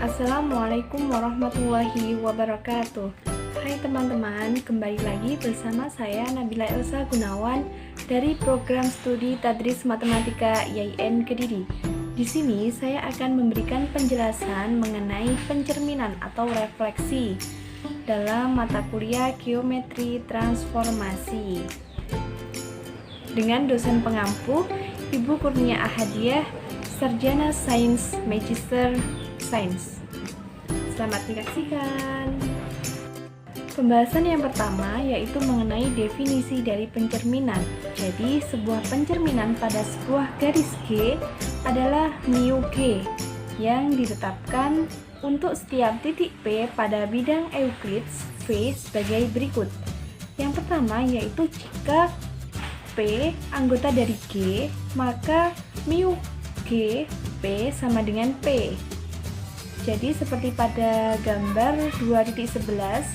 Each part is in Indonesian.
Assalamualaikum warahmatullahi wabarakatuh. Hai teman-teman, kembali lagi bersama saya Nabila Elsa Gunawan dari program studi Tadris Matematika IAIN Kediri. Di sini saya akan memberikan penjelasan mengenai pencerminan atau refleksi dalam mata kuliah Geometri Transformasi dengan dosen pengampu Ibu Kurnia Ahadiah, Sarjana Sains Magister Sains. Selamat menyaksikan. Pembahasan yang pertama yaitu mengenai definisi dari pencerminan. Jadi, sebuah pencerminan pada sebuah garis G adalah mu G yang ditetapkan untuk setiap titik P pada bidang Euclides V sebagai berikut. Yang pertama yaitu jika P anggota dari G, maka mu G P sama dengan P. Jadi seperti pada gambar 2.11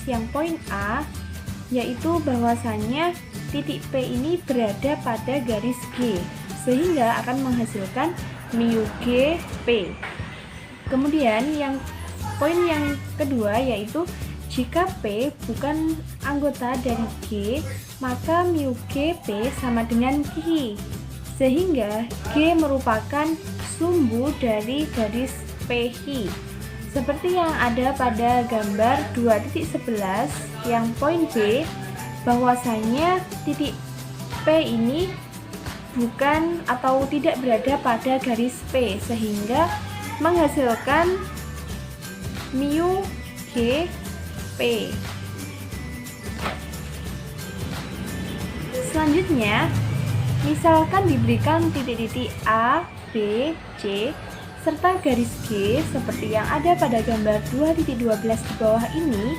yang poin A, yaitu bahwasannya titik P ini berada pada garis G, sehingga akan menghasilkan mu G P. Kemudian yang poin yang kedua yaitu jika P bukan anggota dari G, maka mu G P sama dengan Q, sehingga G merupakan sumbu dari garis PQ. Seperti yang ada pada gambar 2.11 yang poin B, bahwasanya titik P ini bukan atau tidak berada pada garis P, sehingga menghasilkan mu G P. Selanjutnya, misalkan diberikan titik-titik A, B, C serta garis G seperti yang ada pada gambar 2.12 di bawah ini.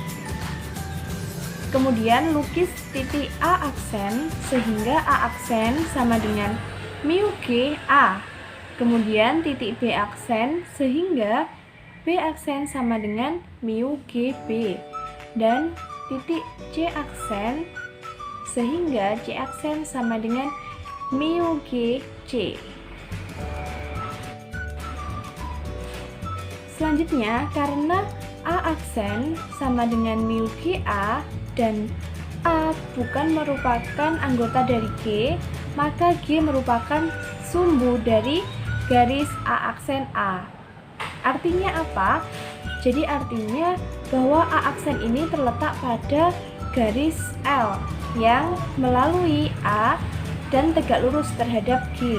Kemudian lukis titik A aksen sehingga A aksen sama dengan mu G A. Kemudian titik B aksen sehingga B aksen sama dengan mu G B. Dan titik C aksen sehingga C aksen sama dengan mu G C. Selanjutnya, karena A aksen sama dengan mu G A dan A bukan merupakan anggota dari G, maka G merupakan sumbu dari garis A aksen A. Artinya apa? Jadi artinya bahwa A aksen ini terletak pada garis L yang melalui A dan tegak lurus terhadap G.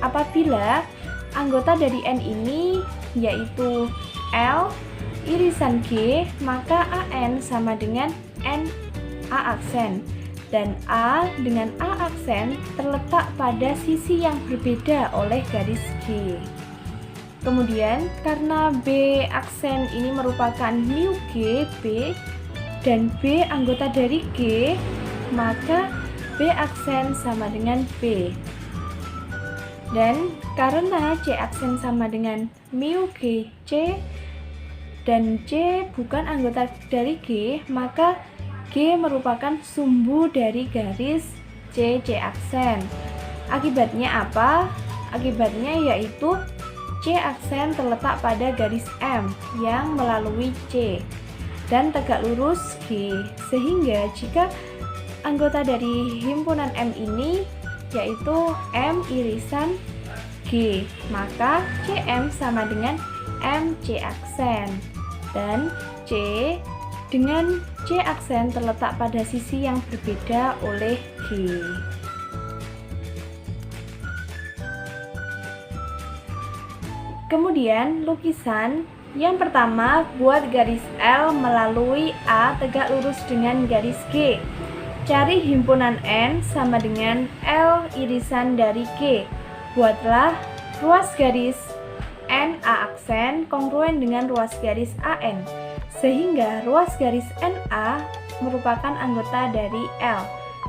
Apabila anggota dari N ini yaitu L irisan G, maka AN sama dengan N A aksen, dan A dengan A aksen terletak pada sisi yang berbeda oleh garis G. Kemudian karena B aksen ini merupakan mu G B dan B anggota dari G, maka B aksen sama dengan B. Dan karena C aksen sama dengan mu G C dan C bukan anggota dari G, maka G merupakan sumbu dari garis C aksen. Akibatnya apa? Akibatnya yaitu C aksen terletak pada garis M yang melalui C dan tegak lurus G, sehingga jika anggota dari himpunan M ini yaitu M irisan G, maka CM sama dengan MC aksen, dan C dengan C aksen terletak pada sisi yang berbeda oleh G. Kemudian lukisan yang pertama, buat garis L melalui A tegak lurus dengan garis G. Cari himpunan N sama dengan L irisan dari G. Buatlah ruas garis NA aksen kongruen dengan ruas garis AN, sehingga ruas garis NA merupakan anggota dari L,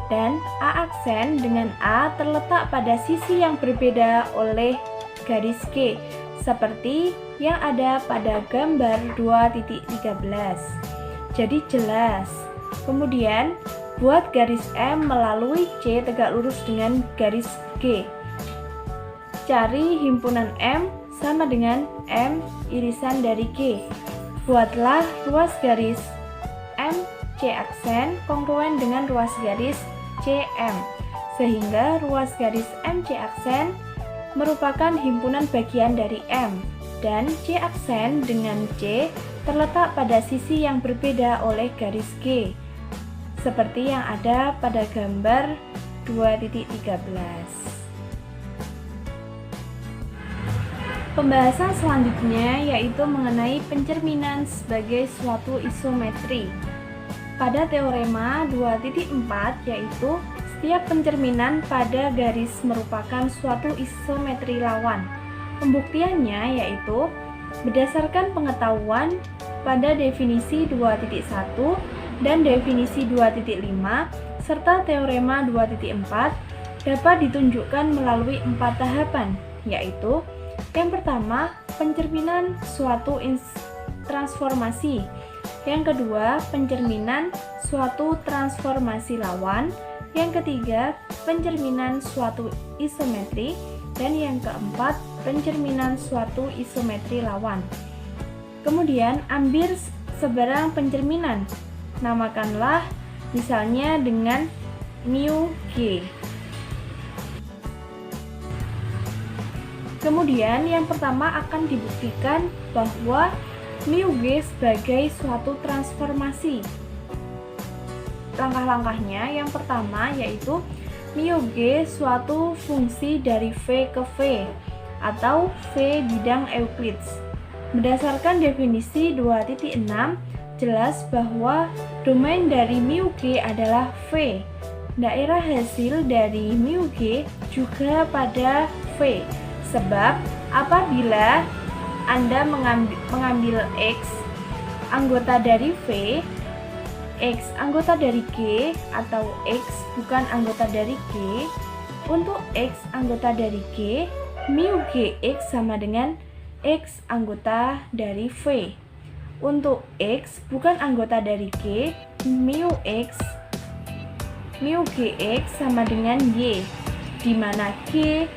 dan A aksen dengan A terletak pada sisi yang berbeda oleh garis G, seperti yang ada pada gambar 2.13. Jadi jelas. Kemudian buat garis M melalui C tegak lurus dengan garis G. Cari himpunan M sama dengan M irisan dari G. Buatlah ruas garis MC aksen kongruen dengan ruas garis CM, sehingga ruas garis MC aksen merupakan himpunan bagian dari M, dan C aksen dengan C terletak pada sisi yang berbeda oleh garis G, seperti yang ada pada gambar 2.13. Pembahasan selanjutnya yaitu mengenai pencerminan sebagai suatu isometri. Pada teorema 2.4 yaitu setiap pencerminan pada garis merupakan suatu isometri lawan. Pembuktiannya yaitu berdasarkan pengetahuan pada definisi 2.1 dan definisi 2.5 serta teorema 2.4 dapat ditunjukkan melalui 4 tahapan, yaitu yang pertama, pencerminan suatu transformasi. Yang kedua, pencerminan suatu transformasi lawan. Yang ketiga, pencerminan suatu isometri. Dan yang keempat, pencerminan suatu isometri lawan. Kemudian, ambil sebarang pencerminan. Namakanlah misalnya dengan mu G. Kemudian yang pertama akan dibuktikan bahwa mu G sebagai suatu transformasi. Langkah-langkahnya yang pertama yaitu mu G suatu fungsi dari V ke V atau V bidang Euclid. Berdasarkan definisi 2.6 jelas bahwa domain dari mu G adalah V. Daerah hasil dari mu G juga pada V. Sebab apabila Anda mengambil X anggota dari V, X anggota dari G, atau X bukan anggota dari G, untuk X anggota dari G, mu Gx sama dengan X anggota dari V. Untuk X bukan anggota dari G, mu Gx sama dengan Y, di mana G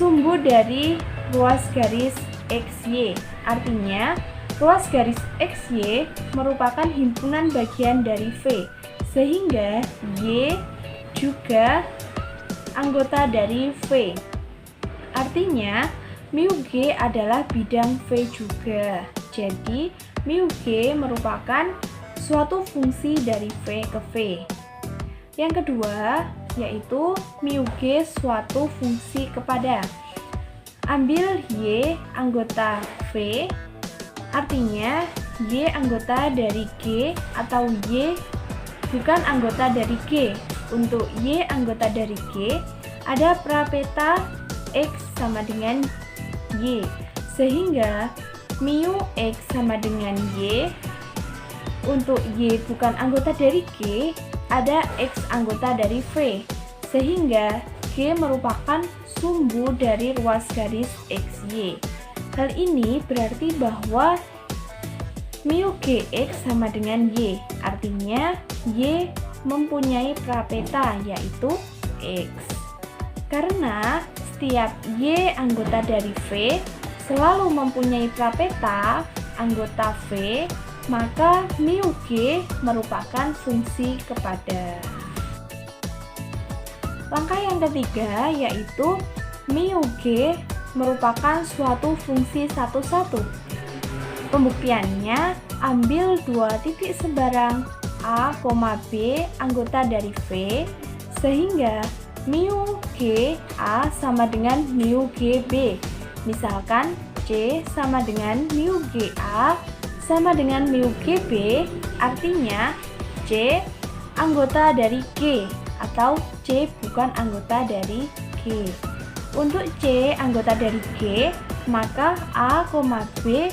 sumbu dari ruas garis XY. Artinya, ruas garis XY merupakan himpunan bagian dari V, sehingga Y juga anggota dari V. Artinya, mu G adalah bidang V juga. Jadi, mu G merupakan suatu fungsi dari V ke V. Yang kedua, yaitu mu G suatu fungsi kepada. Ambil Y anggota V, artinya Y anggota dari G atau Y bukan anggota dari G. Untuk Y anggota dari G, ada prapeta X sama dengan Y, sehingga mu X sama dengan Y. Untuk Y bukan anggota dari G, ada X anggota dari V, sehingga G merupakan sumbu dari ruas garis XY. Hal ini berarti bahwa mu Gx sama dengan Y, artinya Y mempunyai prapeta yaitu X. Karena setiap Y anggota dari V selalu mempunyai prapeta anggota V, maka mu G merupakan fungsi kepada. Langkah yang ketiga yaitu mu G merupakan suatu fungsi satu-satu. Pembuktiannya, ambil dua titik sebarang A, B anggota dari V, sehingga mu G A sama dengan mu G B. Misalkan C sama dengan mu G A sama dengan mu G B, artinya C anggota dari G atau C bukan anggota dari G. Untuk C anggota dari G, maka A, B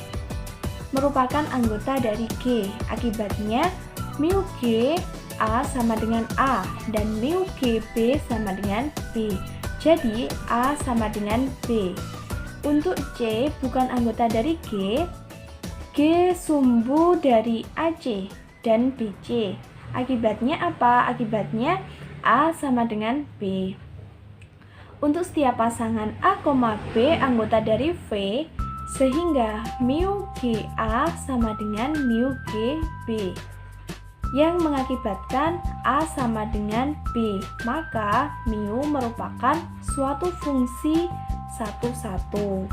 merupakan anggota dari G. Akibatnya mu G A sama dengan A dan mu G B sama dengan B. Jadi A sama dengan B. Untuk C bukan anggota dari G, G sumbu dari AC dan BC. Akibatnya apa? Akibatnya A sama dengan B. untuk setiap pasangan A, B anggota dari V, sehingga mu GA sama dengan mu GB yang mengakibatkan A sama dengan B. Maka mu merupakan suatu fungsi satu-satu.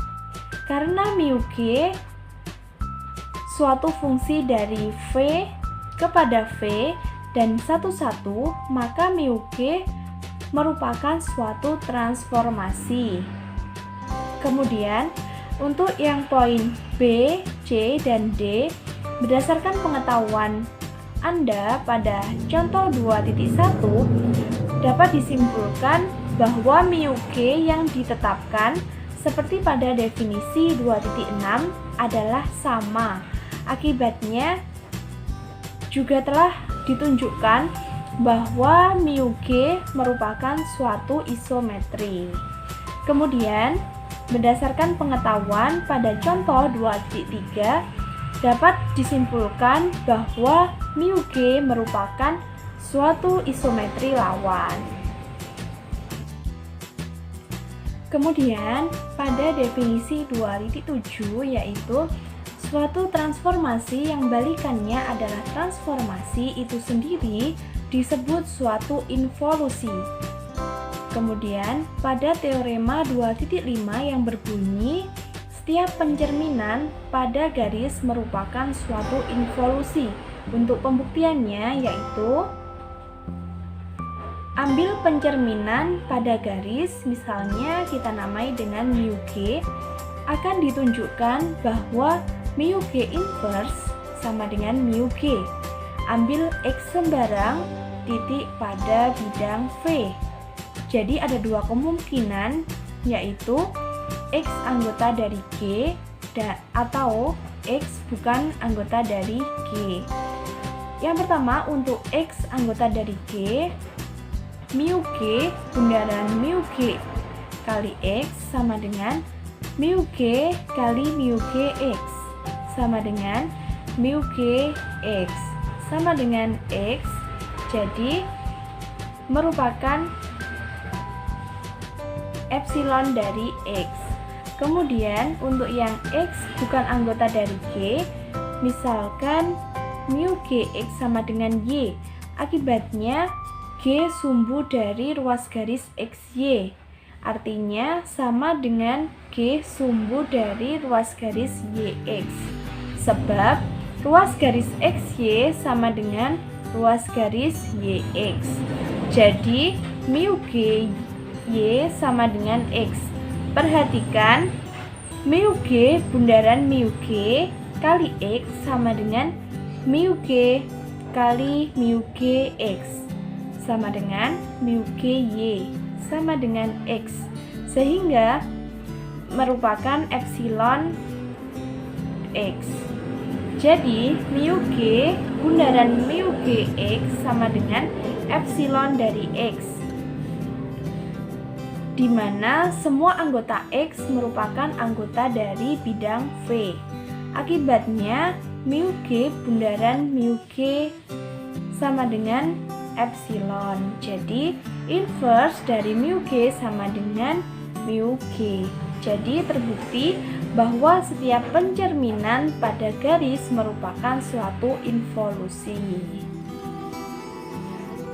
Karena mu G suatu fungsi dari V kepada V dan satu-satu, maka mu G merupakan suatu transformasi. Kemudian untuk yang poin B, C, dan D, berdasarkan pengetahuan Anda pada contoh 2.1 dapat disimpulkan bahwa mu G yang ditetapkan seperti pada definisi 2.6 adalah sama. Akibatnya juga telah ditunjukkan bahwa mu G merupakan suatu isometri. Kemudian, berdasarkan pengetahuan pada contoh 2.3 dapat disimpulkan bahwa mu G merupakan suatu isometri lawan. Kemudian, pada definisi 2.7 yaitu suatu transformasi yang balikannya adalah transformasi itu sendiri disebut suatu involusi. Kemudian, pada teorema 2.5 yang berbunyi setiap pencerminan pada garis merupakan suatu involusi. Untuk pembuktiannya yaitu ambil pencerminan pada garis, misalnya kita namai dengan mu G, akan ditunjukkan bahwa mu G inverse sama dengan mu G. Ambil X sembarang titik pada bidang V. Jadi ada dua kemungkinan, yaitu X anggota dari G atau X bukan anggota dari G. Yang pertama, untuk X anggota dari G, mu G bundaran mu G kali X sama dengan mu G kali mu GX sama dengan mu GX sama dengan X, jadi merupakan epsilon dari X. Kemudian untuk yang X bukan anggota dari G, misalkan mu GX sama dengan Y, akibatnya G sumbu dari ruas garis XY, artinya sama dengan G sumbu dari ruas garis YX, sebab ruas garis XY sama dengan ruas garis YX. Jadi mu G Y sama dengan X. Perhatikan, mu G bundaran mu G kali X sama dengan mu G kali mu GX sama dengan mu GY sama dengan X, sehingga merupakan epsilon X. Jadi mu G bundaran mu GX sama dengan epsilon dari X, di mana semua anggota X merupakan anggota dari bidang V. Akibatnya mu G bundaran mu G sama dengan epsilon. Jadi inverse dari mu G sama dengan mu G. Jadi terbukti bahwa setiap pencerminan pada garis merupakan suatu involusi.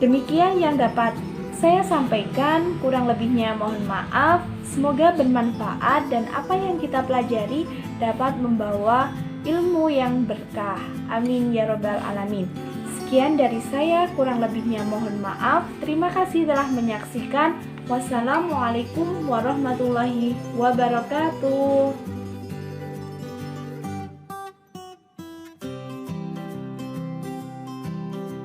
Demikian yang dapat saya sampaikan, kurang lebihnya mohon maaf. Semoga bermanfaat dan apa yang kita pelajari dapat membawa ilmu yang berkah. Amin ya robbal alamin. Sekian dari saya, kurang lebihnya mohon maaf. Terima kasih telah menyaksikan. Wassalamualaikum warahmatullahi wabarakatuh.